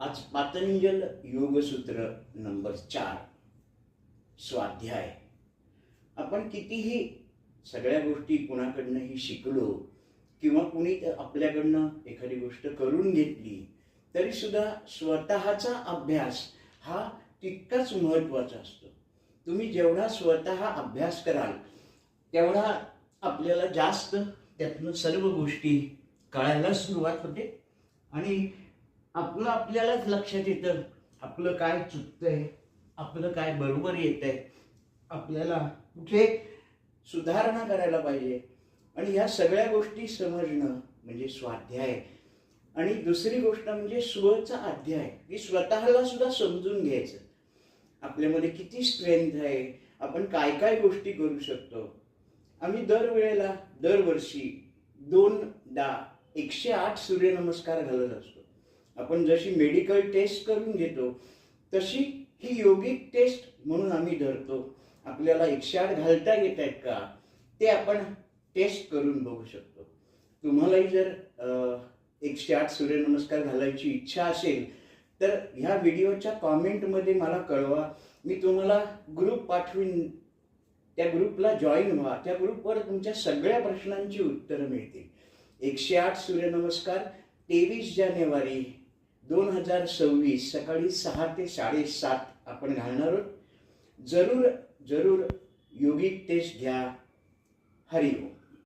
आज पातंजल योगसूत्र नंबर 4 स्वाध्याय. आपण कितीही सगळ्या गोष्टी कुणाकडनंही शिकलो किंवा कुणी आपल्याकडनं एखादी गोष्ट करून घेतली तरी सुद्धा स्वतःचा अभ्यास हा तितकाच महत्त्वाचा असतो. तुम्ही जेवढा स्वतः अभ्यास कराल तेवढा आपल्याला जास्त त्यातनं सर्व गोष्टी कळायला सुरुवात होते आणि आपल्यालाच लक्षात येतं आपलं काय चुकतंय, आपलं काय बरोबर येतंय, आपल्याला कुठे सुधारणा करायला पाहिजे. आणि ह्या सगळ्या गोष्टी समजणं म्हणजे स्वाध्याय. आणि दुसरी गोष्ट म्हणजे स्वचा अध्याय, की स्वतःला सुद्धा समजून घ्यायचं. आपल्यामध्ये किती स्ट्रेंथ आहे, आपण काय काय गोष्टी करू शकतो. आम्ही दरवर्षी 2दा 108 सूर्यनमस्कार घालत असतो. आपण जशी मेडिकल टेस्ट करून घेतो तशी ही योगिक टेस्ट म्हणून आम्ही धरतो. आपल्याला 108 घालता येत आहेत का ते आपण टेस्ट करून बघू शकतो. तुम्हालाही जर 108 सूर्यनमस्कार घालायची इच्छा असेल तर ह्या व्हिडिओच्या कॉमेंटमध्ये मला कळवा. मी तुम्हाला ग्रुप पाठवीन, त्या ग्रुपला जॉईन व्हा. त्या ग्रुपवर तुमच्या सगळ्या प्रश्नांची उत्तरं मिळतील. 108 सूर्यनमस्कार 23 जानेवारी 2026 सकाळी 6 ते 7:30 आपण घालणार आहोत. जरूर योगिक टेस्ट घ्या. हरिओम.